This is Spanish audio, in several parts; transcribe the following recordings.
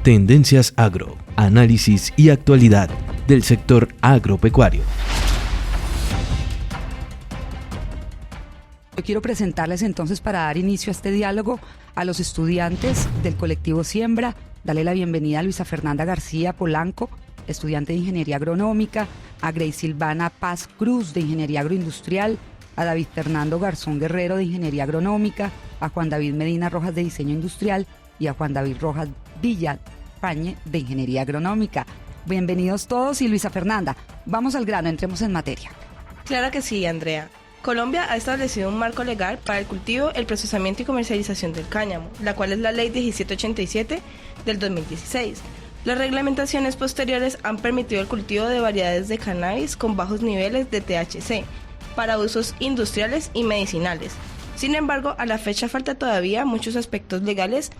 Tendencias Agro, análisis y actualidad del sector agropecuario. Yo quiero presentarles entonces, para dar inicio a este diálogo, a los estudiantes del colectivo Siembra. Darle la bienvenida a Luisa Fernanda García Polanco, estudiante de Ingeniería Agronómica, a Grey Silvana Paz Cruz de Ingeniería Agroindustrial, a David Fernando Garzón Guerrero de Ingeniería Agronómica, a Juan David Medina Rojas de Diseño Industrial y a Juan David Rojas Villafañe de Ingeniería Agronómica. Bienvenidos todos. Y Luisa Fernanda, vamos al grano, entremos en materia. Claro que sí, Andrea. Colombia ha establecido un marco legal para el cultivo, el procesamiento y comercialización del cáñamo, la cual es la Ley 1787 del 2016. Las reglamentaciones posteriores han permitido el cultivo de variedades de cannabis con bajos niveles de THC para usos industriales y medicinales. Sin embargo, a la fecha falta todavía muchos aspectos legales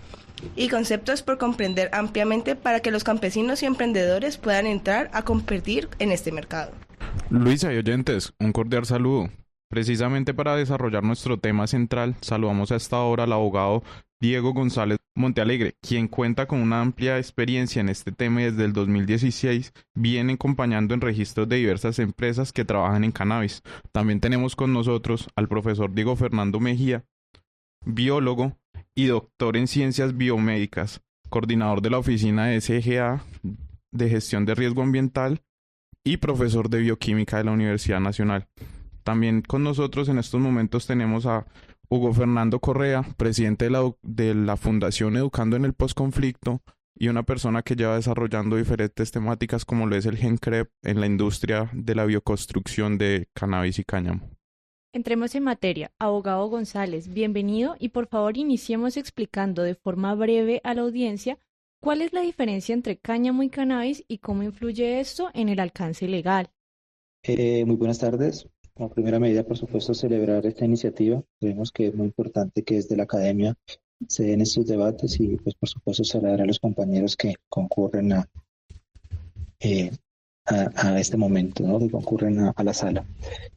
y conceptos por comprender ampliamente para que los campesinos y emprendedores puedan entrar a competir en este mercado. Luisa y oyentes, un cordial saludo. Precisamente para desarrollar nuestro tema central, saludamos a esta hora al abogado Diego González Montealegre, quien cuenta con una amplia experiencia en este tema y desde el 2016 viene acompañando en registros de diversas empresas que trabajan en cannabis. También tenemos con nosotros al profesor Diego Fernando Mejía, biólogo y doctor en ciencias biomédicas, coordinador de la oficina de SGA de gestión de riesgo ambiental y profesor de bioquímica de la Universidad Nacional. También con nosotros en estos momentos tenemos a Hugo Fernando Correa, presidente de la Fundación Educando en el Postconflicto y una persona que lleva desarrollando diferentes temáticas como lo es el GenCrep en la industria de la bioconstrucción de cannabis y cáñamo. Entremos en materia. Abogado González, bienvenido y por favor iniciemos explicando de forma breve a la audiencia cuál es la diferencia entre cáñamo y cannabis y cómo influye esto en el alcance legal. Muy buenas tardes. Como primera medida, por supuesto, celebrar esta iniciativa. Creemos que es muy importante que desde la academia se den estos debates y, pues, por supuesto, saludar a los compañeros que concurren a este momento, ¿no? Que concurren a la sala.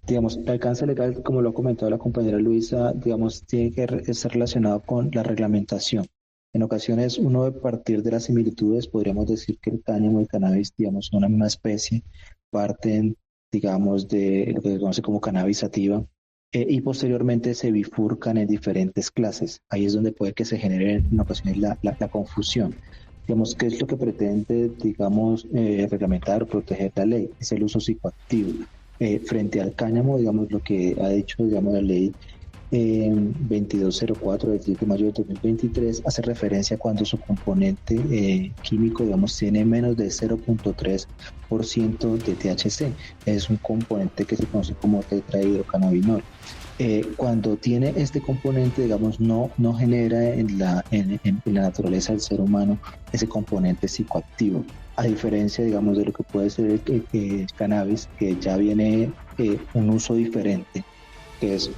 Digamos, el alcance legal, como lo ha comentado la compañera Luisa, digamos, tiene que estar relacionado con la reglamentación. En ocasiones, uno a partir de las similitudes, podríamos decir que el cáñamo y el cannabis, digamos, son una misma especie, parten, digamos, de lo que se conoce como cannabis sativa, y posteriormente se bifurcan en diferentes clases. Ahí es donde puede que se genere en ocasiones la confusión. Digamos, ¿qué es lo que pretende, digamos, reglamentar o proteger la ley? Es el uso psicoactivo. Frente al cáñamo, digamos, lo que ha dicho, digamos, la ley 2204 del 10 de mayo de 2023 hace referencia cuando su componente químico, digamos, tiene menos de 0.3% de THC. Es un componente que se conoce como tetrahidrocannabinol. Cuando tiene este componente, digamos, no genera en la naturaleza del ser humano ese componente psicoactivo. A diferencia, digamos, de lo que puede ser el cannabis, que ya viene un uso diferente, que es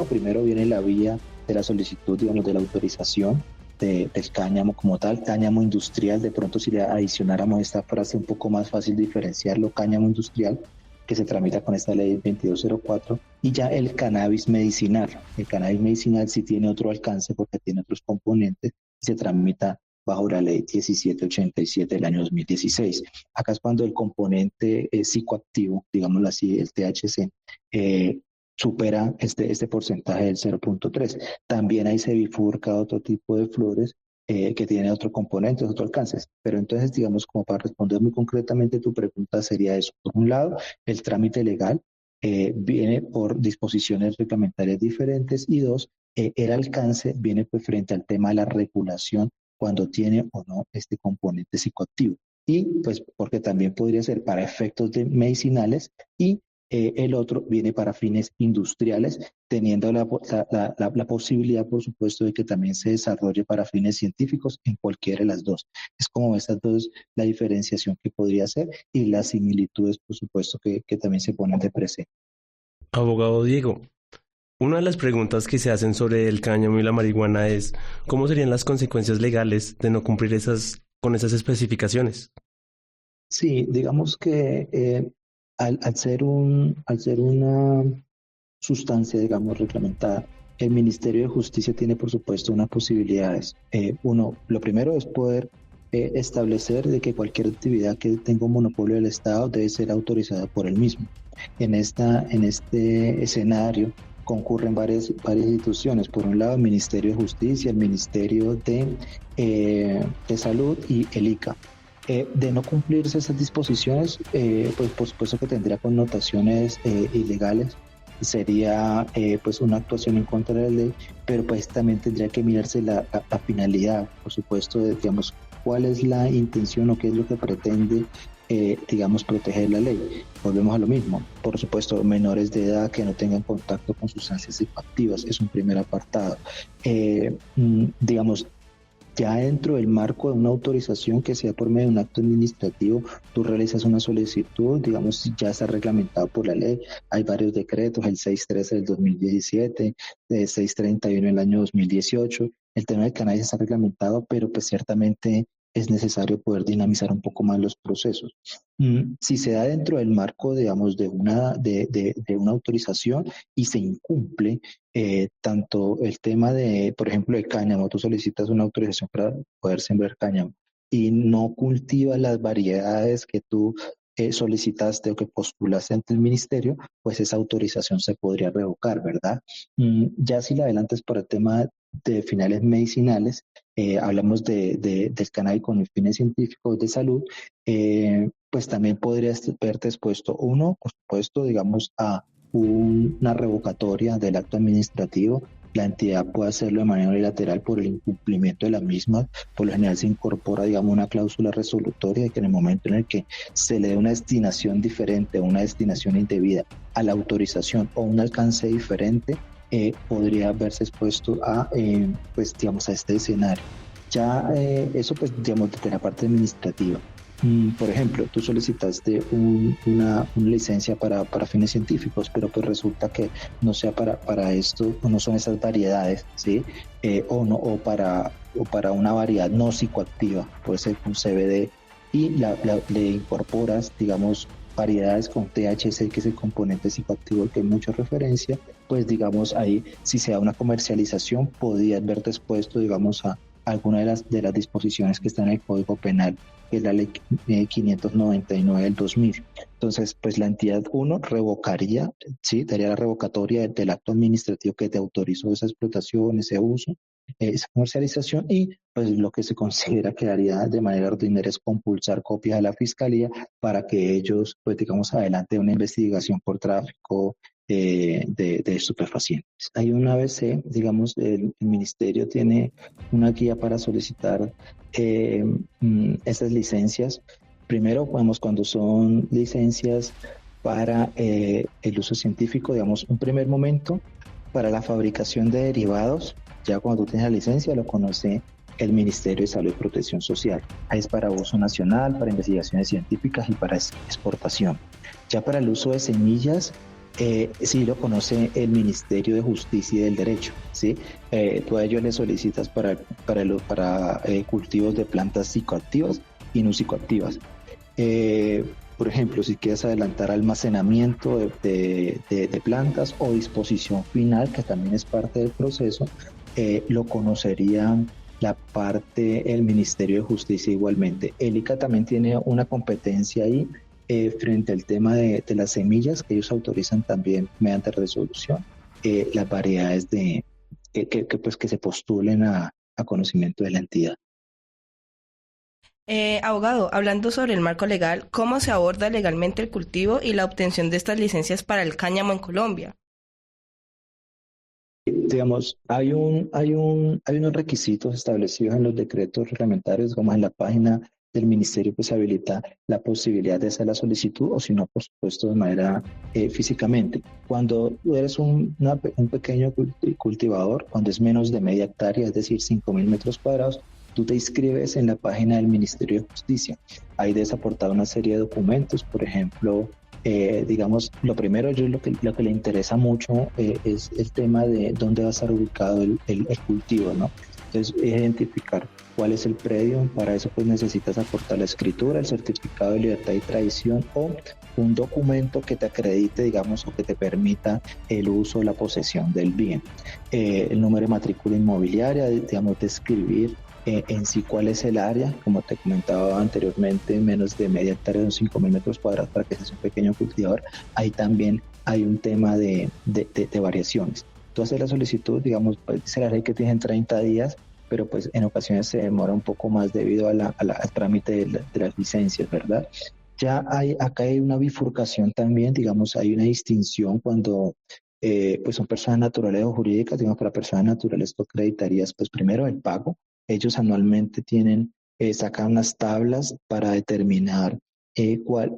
primero viene la vía de la solicitud, digamos, de la autorización del cáñamo como tal, cáñamo industrial. De pronto, si le adicionáramos esta frase un poco más fácil de diferenciarlo, cáñamo industrial, que se tramita con esta ley 2204, y ya el cannabis medicinal. El cannabis medicinal sí tiene otro alcance porque tiene otros componentes y se tramita bajo la ley 1787 del año 2016. Acá es cuando el componente psicoactivo, digámoslo así, el THC, supera este porcentaje del 0.3. También ahí se bifurca otro tipo de flores que tiene otro componente, otro alcance. Pero entonces, digamos, como para responder muy concretamente tu pregunta, sería eso. Por un lado, el trámite legal viene por disposiciones reglamentarias diferentes, y dos, el alcance viene pues frente al tema de la regulación cuando tiene o no este componente psicoactivo. Y pues porque también podría ser para efectos medicinales, y el otro viene para fines industriales, teniendo la posibilidad, por supuesto, de que también se desarrolle para fines científicos en cualquiera de las dos. Es como estas dos la diferenciación que podría ser, y las similitudes, por supuesto, que también se ponen de presente. Abogado Diego, una de las preguntas que se hacen sobre el cáñamo y la marihuana es ¿cómo serían las consecuencias legales de no cumplir con esas especificaciones? Sí, digamos que al ser una sustancia, digamos, reglamentada, el Ministerio de Justicia tiene, por supuesto, unas posibilidades. Lo primero es poder establecer de que cualquier actividad que tenga un monopolio del Estado debe ser autorizada por él mismo. En este escenario concurren varias instituciones. Por un lado, el Ministerio de Justicia, el Ministerio de Salud y el ICA. De no cumplirse esas disposiciones, pues por supuesto que tendría connotaciones ilegales. Sería pues una actuación en contra de la ley, pero pues también tendría que mirarse la finalidad, por supuesto, digamos, cuál es la intención o qué es lo que pretende, digamos, proteger la ley. Volvemos a lo mismo, por supuesto, menores de edad que no tengan contacto con sustancias psicoactivas, es un primer apartado. Digamos, ya dentro del marco de una autorización que sea por medio de un acto administrativo, tú realizas una solicitud, digamos, ya está reglamentado por la ley. Hay varios decretos, el 613 del 2017, el 631 del año 2018. El tema del cannabis está reglamentado, pero pues ciertamente es necesario poder dinamizar un poco más los procesos. Si se da dentro del marco, digamos, de una autorización y se incumple tanto el tema de, por ejemplo, de cáñamo, tú solicitas una autorización para poder sembrar cáñamo y no cultivas las variedades que tú solicitaste o que postulaste ante el ministerio, pues esa autorización se podría revocar, ¿verdad? Ya si la adelantas para el tema de finales medicinales, hablamos del cannabis con fines científicos de salud, pues también podrías verte expuesto, uno, por supuesto, digamos, a una revocatoria del acto administrativo. La entidad puede hacerlo de manera unilateral por el incumplimiento de la misma. Por lo general se incorpora, digamos, una cláusula resolutoria de que en el momento en el que se le dé una destinación diferente o una destinación indebida a la autorización o un alcance diferente, podría verse expuesto a, pues, digamos, a este escenario. Ya eso, pues, digamos, desde la parte administrativa. Por ejemplo, tú solicitaste una licencia para fines científicos, pero pues resulta que no sea para esto, o no son esas variedades, ¿sí? O para una variedad no psicoactiva, puede ser un CBD, y le incorporas, digamos, variedades con THC, que es el componente psicoactivo al que hay mucha referencia, pues digamos ahí, si se da una comercialización, podrías verte expuesto, digamos, a alguna de las disposiciones que están en el Código Penal, que es la ley 599 del 2000. Entonces, pues la entidad 1 revocaría, sí, daría la revocatoria del acto administrativo que te autorizó esa explotación, ese uso, esa comercialización, y pues lo que se considera que haría de manera ordinaria es compulsar copias a la Fiscalía para que ellos, pues digamos, adelante una investigación por tráfico de estupefacientes. Hay una ABC, digamos, el Ministerio tiene una guía para solicitar esas licencias. Primero, vamos, cuando son licencias para el uso científico, digamos, un primer momento para la fabricación de derivados. Ya cuando tú tienes la licencia, lo conoce el Ministerio de Salud y Protección Social. Ahí es para uso nacional, para investigaciones científicas y para exportación. Ya para el uso de semillas, sí lo conoce el Ministerio de Justicia y del Derecho, ¿sí? Tú a ellos le solicitas para cultivos de plantas psicoactivas y no psicoactivas. Por ejemplo, si quieres adelantar almacenamiento de plantas o disposición final, que también es parte del proceso, lo conocería la parte, el Ministerio de Justicia igualmente. El ICA también tiene una competencia ahí frente al tema de las semillas, que ellos autorizan también mediante resolución las variedades que se postulen a conocimiento de la entidad. Abogado, hablando sobre el marco legal, ¿cómo se aborda legalmente el cultivo y la obtención de estas licencias para el cáñamo en Colombia? Digamos, hay unos requisitos establecidos en los decretos reglamentarios, como en la página del Ministerio, pues habilita la posibilidad de hacer la solicitud, o si no, por supuesto, de manera físicamente. Cuando eres un pequeño cultivador, cuando es menos de media hectárea, es decir, 5.000 metros cuadrados, tú te inscribes en la página del Ministerio de Justicia. Ahí debes aportar una serie de documentos, por ejemplo, digamos, lo primero, lo que le interesa mucho es el tema de dónde va a estar ubicado el cultivo, ¿no? Entonces, identificar cuál es el predio. Para eso, pues necesitas aportar la escritura, el certificado de libertad y tradición o un documento que te acredite, digamos, o que te permita el uso o la posesión del bien. El número de matrícula inmobiliaria, digamos, describir en sí cuál es el área, como te comentaba anteriormente, menos de media hectárea, son 5.000 metros cuadrados para que seas un pequeño cultivador. Ahí también hay un tema de variaciones. Tú haces la solicitud, digamos, pues dice la ley que tienes 30 días, pero pues en ocasiones se demora un poco más debido al trámite de las licencias, ¿verdad? Acá hay una bifurcación también, digamos, hay una distinción cuando pues son personas naturales o jurídicas. Digamos, para personas naturales tú acreditarías pues primero el pago. Ellos anualmente sacan unas tablas para determinar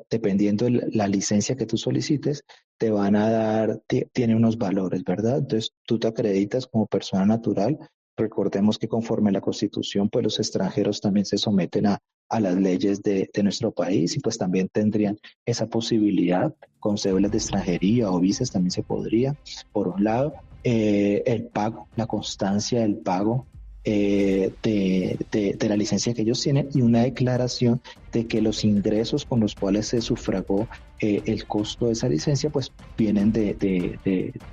dependiendo de la licencia que tú solicites, te van a dar, tiene unos valores, ¿verdad? Entonces tú te acreditas como persona natural. Recordemos que conforme a la Constitución, pues los extranjeros también se someten a las leyes de nuestro país y pues también tendrían esa posibilidad con cédulas de extranjería o visas también se podría. Por un lado, el pago, la constancia del pago de la licencia que ellos tienen y una declaración de que los ingresos con los cuales se sufragó el costo de esa licencia pues vienen tienen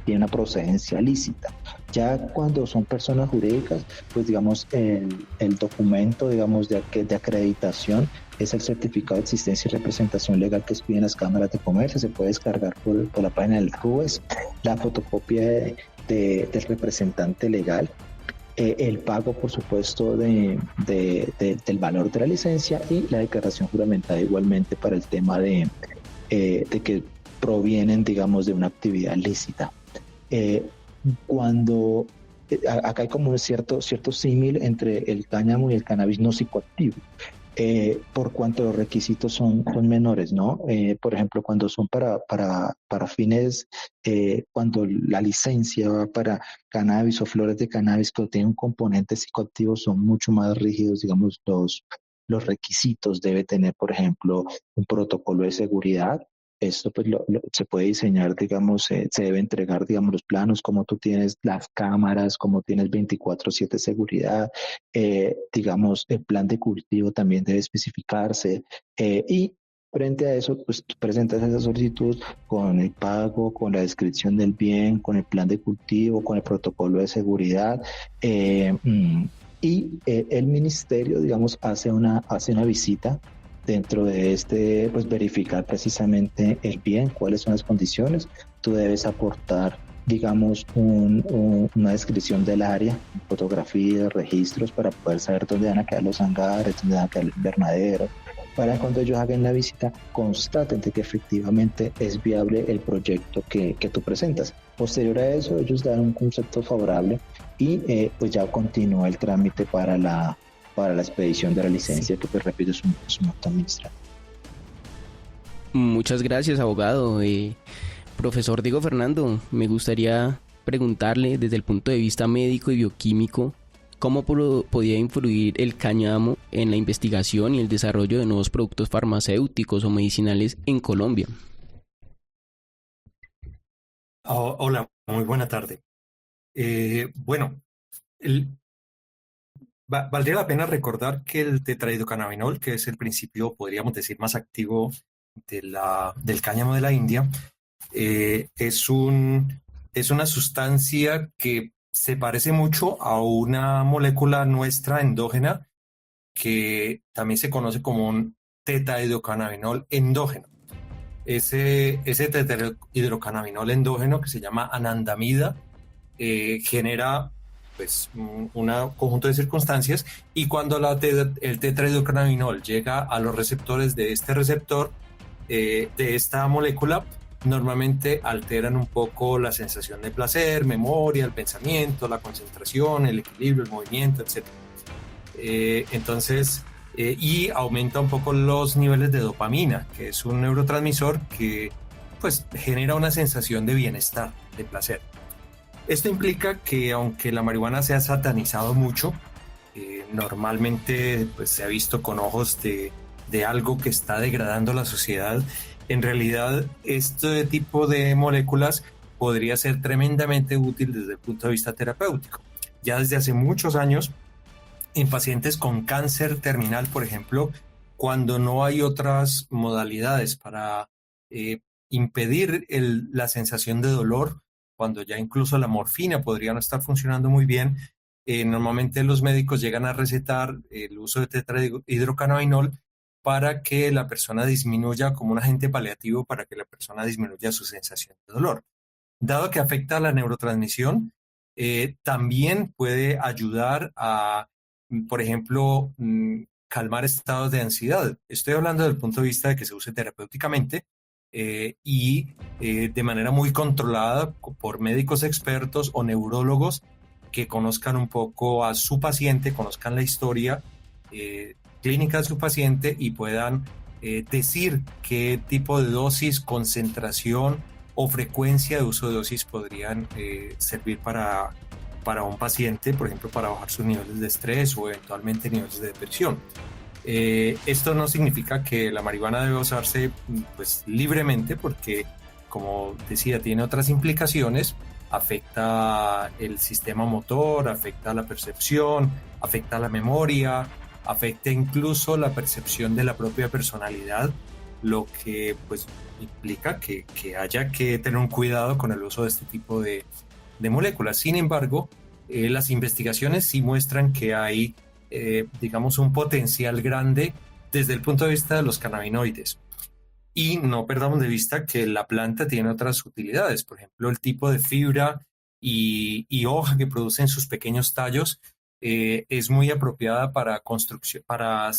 una procedencia lícita. Ya cuando son personas jurídicas, pues digamos el documento digamos de acreditación es el certificado de existencia y representación legal que piden las cámaras de comercio. Se puede descargar por la página del RUES, la fotocopia del representante legal, el pago, por supuesto, del valor de la licencia y la declaración juramentada igualmente para el tema de que provienen, digamos, de una actividad lícita. Acá hay como un cierto símil entre el cáñamo y el cannabis no psicoactivo. Por cuanto los requisitos son menores, ¿no? Por ejemplo, cuando son para fines, cuando la licencia va para cannabis o flores de cannabis que tienen un componente psicoactivo, son mucho más rígidos, digamos, los requisitos. Debe tener, por ejemplo, un protocolo de seguridad. Esto pues se puede diseñar, digamos, se debe entregar, digamos, los planos, como tú tienes las cámaras, como tienes 24/7 seguridad, digamos, el plan de cultivo también debe especificarse y frente a eso, pues tú presentas esa solicitud con el pago, con la descripción del bien, con el plan de cultivo, con el protocolo de seguridad y el ministerio, digamos, hace una visita. Dentro de pues verificar precisamente el bien, cuáles son las condiciones. Tú debes aportar, digamos, una descripción del área, fotografías, registros, para poder saber dónde van a quedar los hangares, dónde van a quedar el invernadero, para cuando ellos hagan la visita constaten de que efectivamente es viable el proyecto que tú presentas. Posterior a eso, ellos dan un concepto favorable y pues ya continúa el trámite para la expedición de la licencia, que pues repito es un acto administrativo. Muchas gracias, abogado. Profesor Diego Fernando, me gustaría preguntarle desde el punto de vista médico y bioquímico, ¿cómo podía influir el cáñamo en la investigación y el desarrollo de nuevos productos farmacéuticos o medicinales en Colombia? Hola, muy buena tarde. Bueno, valdría la pena recordar que el tetrahidrocannabinol, que es el principio, podríamos decir, más activo del cáñamo de la India, es una sustancia que se parece mucho a una molécula nuestra endógena que también se conoce como un tetrahidrocannabinol endógeno. Ese tetrahidrocannabinol endógeno, que se llama anandamida, genera pues un conjunto de circunstancias, y cuando el tetrahidrocannabinol llega a los receptores de este receptor de esta molécula, normalmente alteran un poco la sensación de placer, memoria, el pensamiento, la concentración, el equilibrio, el movimiento, etc. Y aumenta un poco los niveles de dopamina, que es un neurotransmisor que pues genera una sensación de bienestar, de placer. Esto implica que aunque la marihuana se ha satanizado mucho, normalmente pues, se ha visto con ojos de algo que está degradando la sociedad, en realidad este tipo de moléculas podría ser tremendamente útil desde el punto de vista terapéutico. Ya desde hace muchos años, en pacientes con cáncer terminal, por ejemplo, cuando no hay otras modalidades para impedir la sensación de dolor, cuando ya incluso la morfina podría no estar funcionando muy bien, normalmente los médicos llegan a recetar el uso de tetrahidrocannabinol para que la persona disminuya, como un agente paliativo, para que la persona disminuya su sensación de dolor. Dado que afecta a la neurotransmisión, también puede ayudar a, por ejemplo, calmar estados de ansiedad. Estoy hablando desde el punto de vista de que se use terapéuticamente y de manera muy controlada por médicos expertos o neurólogos que conozcan un poco a su paciente, conozcan la historia clínica de su paciente y puedan decir qué tipo de dosis, concentración o frecuencia de uso de dosis podrían servir para un paciente, por ejemplo, para bajar sus niveles de estrés o eventualmente niveles de depresión. Esto no significa que la marihuana debe usarse pues, libremente, porque, como decía, tiene otras implicaciones. Afecta el sistema motor, afecta la percepción, afecta la memoria, afecta incluso la percepción de la propia personalidad, lo que pues implica que haya que tener un cuidado con el uso de este tipo de moléculas. Sin embargo, las investigaciones sí muestran que hay, digamos, un potencial grande desde el punto de vista de los cannabinoides. Y no perdamos de vista que la planta tiene otras utilidades, por ejemplo, el tipo de fibra y hoja que producen sus pequeños tallos es muy apropiada para construcción, para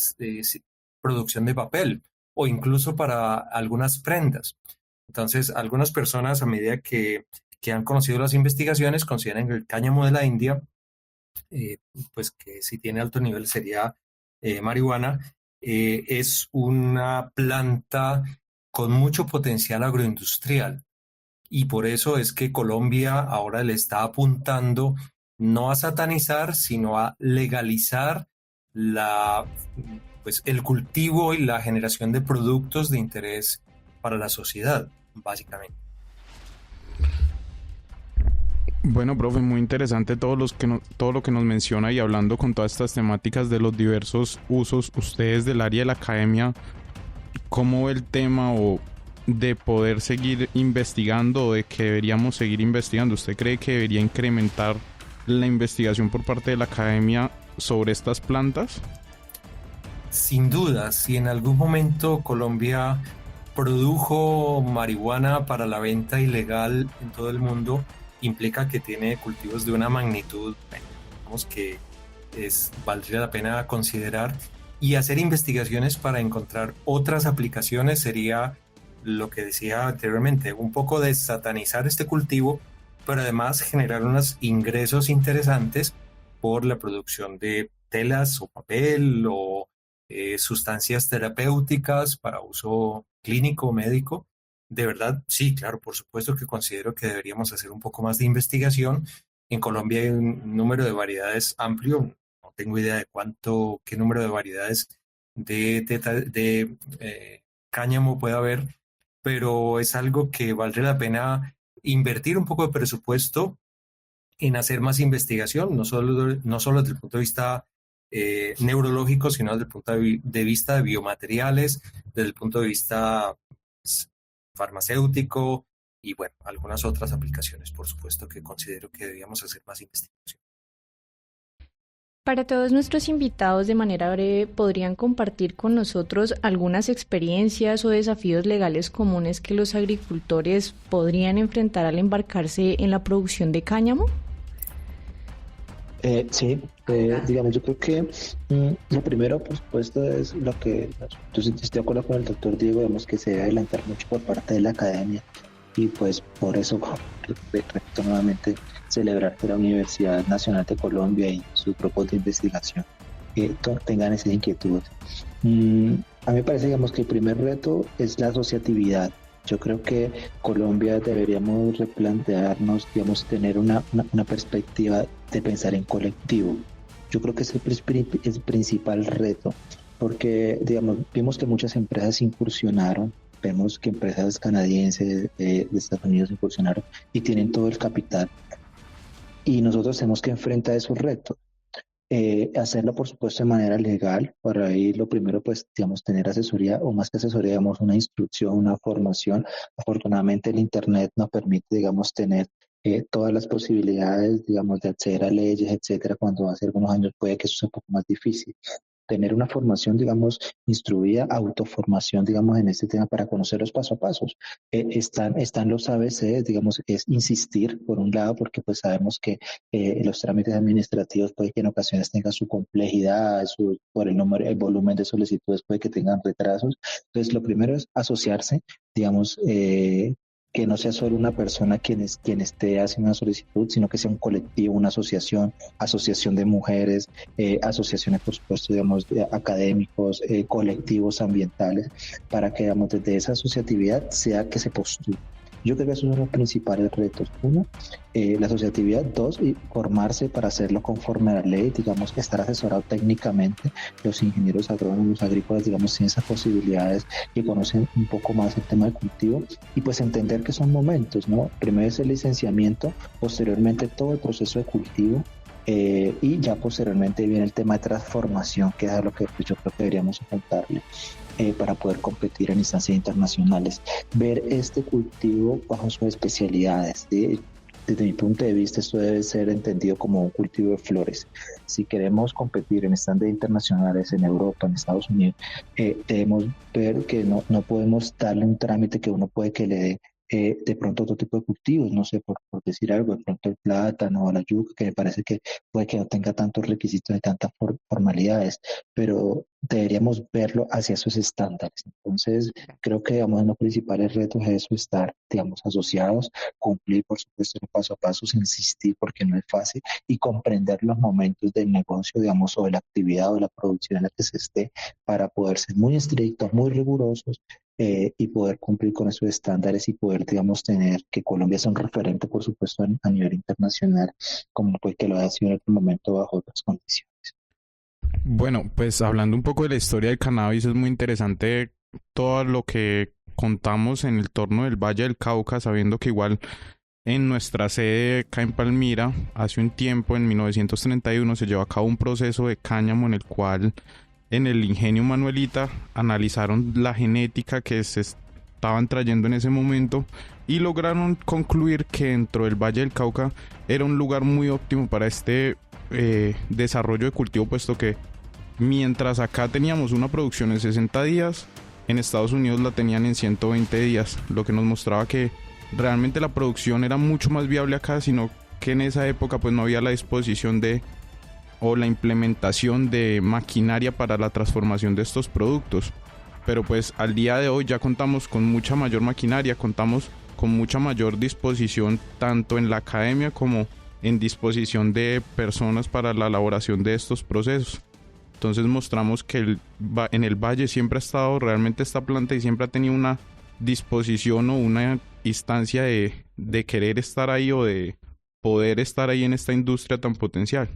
producción de papel o incluso para algunas prendas. Entonces, algunas personas, a medida que han conocido las investigaciones, consideran que el cáñamo de la India, pues que si tiene alto nivel sería marihuana, es una planta con mucho potencial agroindustrial. Y por eso es que Colombia ahora le está apuntando no a satanizar, sino a legalizar pues, el cultivo y la generación de productos de interés para la sociedad, básicamente. Bueno, profe, muy interesante todo lo que nos menciona, y hablando con todas estas temáticas de los diversos usos, ustedes del área de la academia, ¿cómo ve el tema o de poder seguir investigando o de que deberíamos seguir investigando? ¿Usted cree que debería incrementar la investigación por parte de la academia sobre estas plantas? Sin duda, si en algún momento Colombia produjo marihuana para la venta ilegal en todo el mundo, implica que tiene cultivos de una magnitud, digamos que valdría la pena considerar, y hacer investigaciones para encontrar otras aplicaciones sería lo que decía anteriormente, un poco de satanizar este cultivo, pero además generar unos ingresos interesantes por la producción de telas o papel o sustancias terapéuticas para uso clínico o médico. De verdad, sí, claro, por supuesto que considero que deberíamos hacer un poco más de investigación. En Colombia hay un número de variedades amplio, no tengo idea de qué número de variedades de cáñamo puede haber, pero es algo que valdría la pena invertir un poco de presupuesto en hacer más investigación, no solo desde el punto de vista neurológico, sino desde el punto de vista de biomateriales, desde el punto de vista farmacéutico y bueno, algunas otras aplicaciones, por supuesto, que considero que deberíamos hacer más investigación. Para todos nuestros invitados, de manera breve, ¿podrían compartir con nosotros algunas experiencias o desafíos legales comunes que los agricultores podrían enfrentar al embarcarse en la producción de cáñamo? Sí, digamos, yo creo que lo primero, por supuesto, es lo que, yo estoy de acuerdo con el doctor Diego, vemos que se debe adelantar mucho por parte de la academia y pues por eso, repito nuevamente, celebrar que la Universidad Nacional de Colombia y sus grupos de investigación tengan esa inquietud. A mí me parece, digamos, que el primer reto es la asociatividad. Yo creo que Colombia deberíamos replantearnos, digamos, tener una perspectiva de pensar en colectivo. Yo creo que es el principal reto, porque, digamos, vimos que muchas empresas incursionaron, vemos que empresas canadienses de Estados Unidos incursionaron y tienen todo el capital. Y nosotros tenemos que enfrentar esos retos. Hacerlo, por supuesto, de manera legal. Para ahí lo primero, pues, digamos, tener asesoría, o más que asesoría, digamos, una instrucción, una formación. Afortunadamente el Internet nos permite, digamos, tener todas las posibilidades, digamos, de acceder a leyes, etcétera, cuando hace algunos años puede que eso sea un poco más difícil. Tener una formación, digamos, instruida, autoformación, digamos, en este tema para conocer los paso a pasos. Están los ABC, digamos, es insistir, por un lado, porque pues sabemos que los trámites administrativos puede que en ocasiones tengan su complejidad, por el número, el volumen de solicitudes puede que tengan retrasos. Entonces, lo primero es asociarse, digamos, que no sea solo una persona quien esté haciendo una solicitud, sino que sea un colectivo, una asociación de mujeres, asociaciones, por supuesto, digamos, académicos, colectivos ambientales, para que, digamos, desde esa asociatividad sea que se postule. Yo creo que esos son los principales retos. Uno, la asociatividad. Dos, y formarse para hacerlo conforme a la ley, digamos, estar asesorado técnicamente. Los ingenieros agrónomos, agrícolas, digamos, tienen esas posibilidades que conocen un poco más el tema del cultivo y pues entender que son momentos, ¿no? Primero es el licenciamiento, posteriormente todo el proceso de cultivo, y ya posteriormente viene el tema de transformación, que es a lo que pues, yo creo que deberíamos apuntarle para poder competir en instancias internacionales. Ver este cultivo bajo sus especialidades, ¿sí? Desde mi punto de vista, esto debe ser entendido como un cultivo de flores. Si queremos competir en estándares internacionales en Europa, en Estados Unidos, debemos ver que no podemos darle un trámite que uno puede que le dé de pronto otro tipo de cultivos, no sé, por decir algo, de pronto el plátano o la yuca, que me parece que puede que no tenga tantos requisitos ni tantas formalidades, pero deberíamos verlo hacia esos estándares. Entonces, creo que, digamos, uno de los principales retos es eso, estar, digamos, asociados, cumplir, por supuesto, los paso a paso, insistir, porque no es fácil, y comprender los momentos del negocio, digamos, o de la actividad o de la producción en la que se esté, para poder ser muy estrictos, muy rigurosos, y poder cumplir con esos estándares y poder, digamos, tener que Colombia sea un referente, por supuesto, a nivel internacional, como pues que lo ha sido en otro momento bajo otras condiciones. Bueno, pues hablando un poco de la historia del cannabis, es muy interesante todo lo que contamos en el torno del Valle del Cauca, sabiendo que igual en nuestra sede acá en Palmira, hace un tiempo, en 1931, se llevó a cabo un proceso de cáñamo en el cual en el ingenio Manuelita analizaron la genética que se estaban trayendo en ese momento y lograron concluir que dentro del Valle del Cauca era un lugar muy óptimo para este desarrollo de cultivo, puesto que mientras acá teníamos una producción en 60 días, en Estados Unidos la tenían en 120 días, lo que nos mostraba que realmente la producción era mucho más viable acá, sino que en esa época pues no había la disposición o la implementación de maquinaria para la transformación de estos productos. Pero pues al día de hoy ya contamos con mucha mayor maquinaria, contamos con mucha mayor disposición tanto en la academia como en disposición de personas para la elaboración de estos procesos. Entonces mostramos que en el valle siempre ha estado realmente esta planta y siempre ha tenido una disposición o una instancia de querer estar ahí o de poder estar ahí en esta industria tan potencial.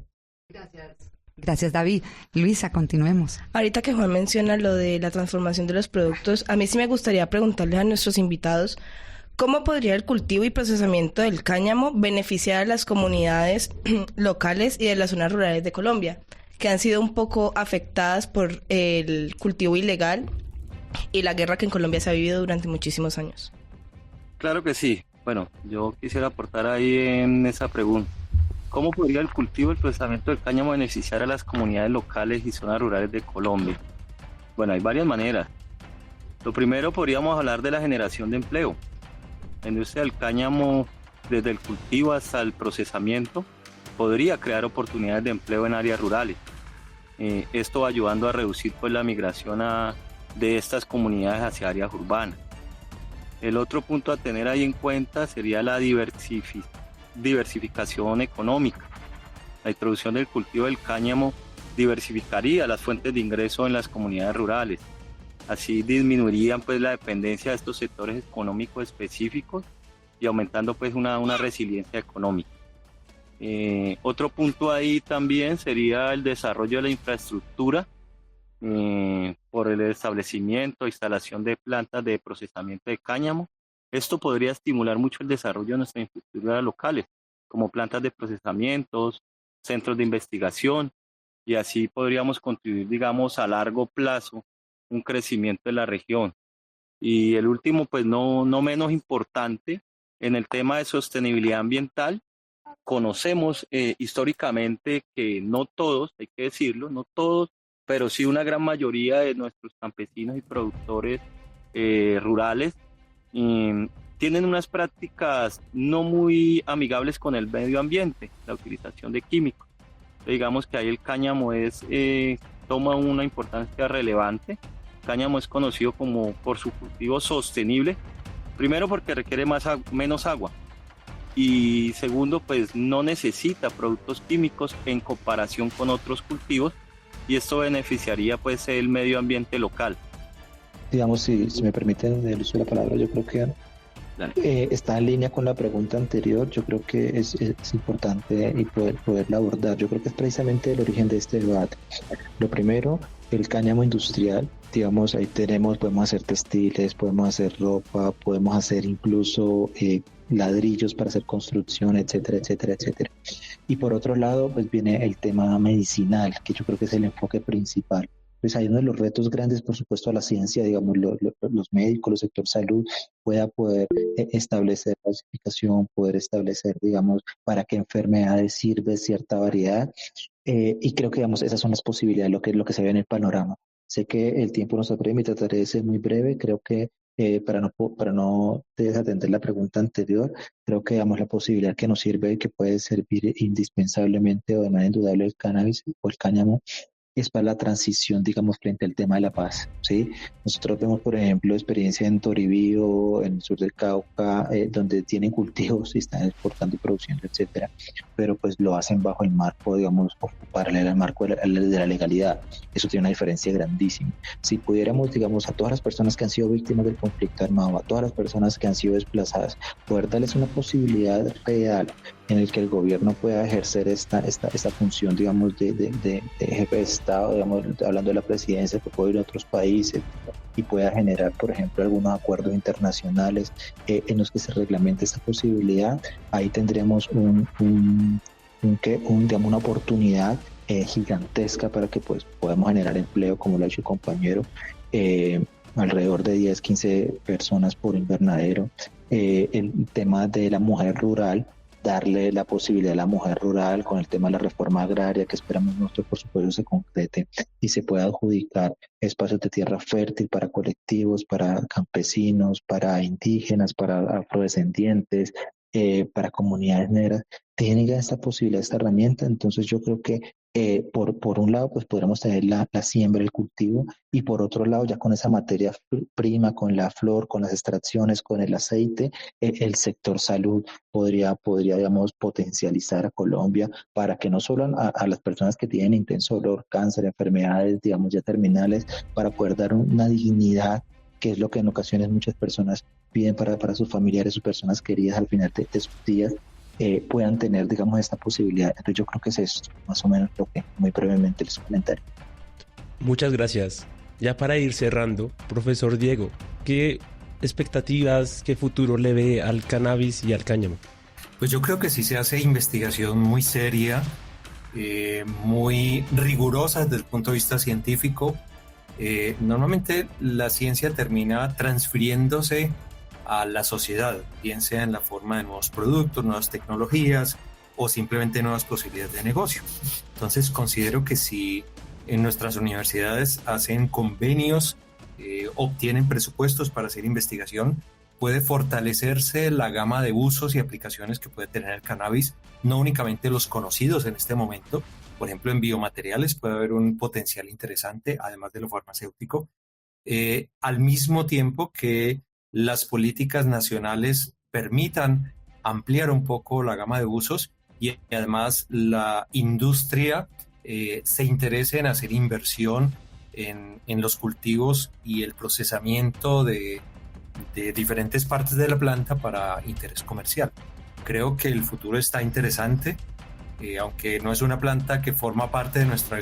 Gracias, David. Luisa, continuemos. Ahorita que Juan menciona lo de la transformación de los productos, a mí sí me gustaría preguntarles a nuestros invitados cómo podría el cultivo y procesamiento del cáñamo beneficiar a las comunidades locales y de las zonas rurales de Colombia, que han sido un poco afectadas por el cultivo ilegal y la guerra que en Colombia se ha vivido durante muchísimos años. Claro que sí. Bueno, yo quisiera aportar ahí en esa pregunta. ¿Cómo podría el cultivo y el procesamiento del cáñamo beneficiar a las comunidades locales y zonas rurales de Colombia? Bueno, hay varias maneras. Lo primero, podríamos hablar de la generación de empleo. La industria del cáñamo, desde el cultivo hasta el procesamiento, podría crear oportunidades de empleo en áreas rurales. Esto ayudando a reducir pues, la migración de estas comunidades hacia áreas urbanas. El otro punto a tener ahí en cuenta sería la diversificación económica. La introducción del cultivo del cáñamo diversificaría las fuentes de ingreso en las comunidades rurales. Así disminuirían pues, la dependencia de estos sectores económicos específicos y aumentando pues, una resiliencia económica. Otro punto ahí también sería el desarrollo de la infraestructura por el establecimiento e instalación de plantas de procesamiento de cáñamo. Esto podría estimular mucho el desarrollo de nuestras infraestructuras locales, como plantas de procesamientos, centros de investigación, y así podríamos contribuir, digamos, a largo plazo un crecimiento de la región. Y el último, pues no menos importante, En el tema de sostenibilidad ambiental, conocemos históricamente que no todos, hay que decirlo, no todos, pero sí una gran mayoría de nuestros campesinos y productores rurales tienen unas prácticas no muy amigables con el medio ambiente, la utilización de químicos. Digamos que ahí el cáñamo toma una importancia relevante. El cáñamo es conocido por su cultivo sostenible, primero porque requiere menos agua y segundo, pues no necesita productos químicos en comparación con otros cultivos, y esto beneficiaría pues el medio ambiente local. Digamos, si me permiten el uso de la palabra, yo creo que está en línea con la pregunta anterior. Yo creo que es importante y poderla abordar. Yo creo que es precisamente el origen de este debate. Lo primero, el cáñamo industrial. Digamos, ahí podemos hacer textiles, podemos hacer ropa, podemos hacer incluso ladrillos para hacer construcción, etcétera, etcétera, etcétera. Y por otro lado, pues viene el tema medicinal, que yo creo que es el enfoque principal. Pues hay uno de los retos grandes, por supuesto, a la ciencia, digamos, los médicos, el sector salud, pueda poder establecer clasificación, poder establecer, digamos, para qué enfermedades sirve cierta variedad. Y creo que, digamos, esas son las posibilidades, lo que se ve en el panorama. Sé que el tiempo nos apremia y trataré de ser muy breve. Creo que para no desatender la pregunta anterior, creo que, digamos, la posibilidad que nos sirve y que puede servir indispensablemente o de manera indudable el cannabis o el cáñamo es para la transición, digamos, frente al tema de la paz, ¿sí? Nosotros vemos, por ejemplo, experiencia en Toribío, en el sur del Cauca, donde tienen cultivos y están exportando y produciendo, etcétera, pero pues lo hacen bajo el marco, digamos, paralelo al marco de la legalidad. Eso tiene una diferencia grandísima. Si pudiéramos, digamos, a todas las personas que han sido víctimas del conflicto armado, a todas las personas que han sido desplazadas, poder darles una posibilidad real en el que el gobierno pueda ejercer esta función, digamos, de jefe de Estado, digamos, hablando de la presidencia, que puede ir a otros países y pueda generar, por ejemplo, algunos acuerdos internacionales en los que se reglamente esta posibilidad, ahí tendríamos digamos, una oportunidad gigantesca para que pues podamos generar empleo, como lo ha dicho el compañero, alrededor de 10, 15 personas por invernadero. El tema de la mujer rural, darle la posibilidad a la mujer rural con el tema de la reforma agraria, que esperamos nosotros, por supuesto, se concrete y se pueda adjudicar espacios de tierra fértil para colectivos, para campesinos, para indígenas, para afrodescendientes, para comunidades negras. Tienen ya esta posibilidad, esta herramienta. Entonces yo creo que por un lado pues podremos tener la siembra, el cultivo, y por otro lado ya con esa materia prima, con la flor, con las extracciones, con el aceite, el sector salud podría digamos potencializar a Colombia para que no solo a las personas que tienen intenso dolor, cáncer, enfermedades digamos ya terminales, para poder dar una dignidad, que es lo que en ocasiones muchas personas piden para sus familiares, sus personas queridas al final de sus días, puedan tener, digamos, esta posibilidad. Entonces yo creo que es esto, más o menos lo que muy brevemente les comentaré. Muchas gracias. Ya para ir cerrando, profesor Diego, ¿qué expectativas, qué futuro le ve al cannabis y al cáñamo? Pues yo creo que sí se hace investigación muy seria, muy rigurosa desde el punto de vista científico. Normalmente la ciencia termina transfiriéndose a la sociedad, bien sea en la forma de nuevos productos, nuevas tecnologías o simplemente nuevas posibilidades de negocio. Entonces considero que si en nuestras universidades hacen convenios, obtienen presupuestos para hacer investigación, puede fortalecerse la gama de usos y aplicaciones que puede tener el cannabis, no únicamente los conocidos en este momento. Por ejemplo, en biomateriales puede haber un potencial interesante, además de lo farmacéutico, al mismo tiempo que las políticas nacionales permitan ampliar un poco la gama de usos y además la industria se interese en hacer inversión en los cultivos y el procesamiento de diferentes partes de la planta para interés comercial. Creo que el futuro está interesante, aunque no es una planta que forma parte de nuestra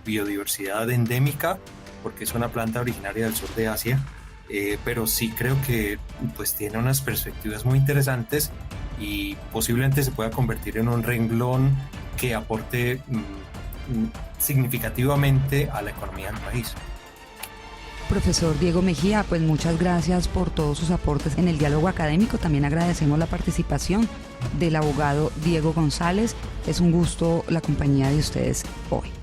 biodiversidad endémica, porque es una planta originaria del sur de Asia, pero sí creo que pues tiene unas perspectivas muy interesantes y posiblemente se pueda convertir en un renglón que aporte significativamente a la economía del país. Profesor Diego Mejía, pues muchas gracias por todos sus aportes en el diálogo académico. También agradecemos la participación del abogado Diego González. Es un gusto la compañía de ustedes hoy.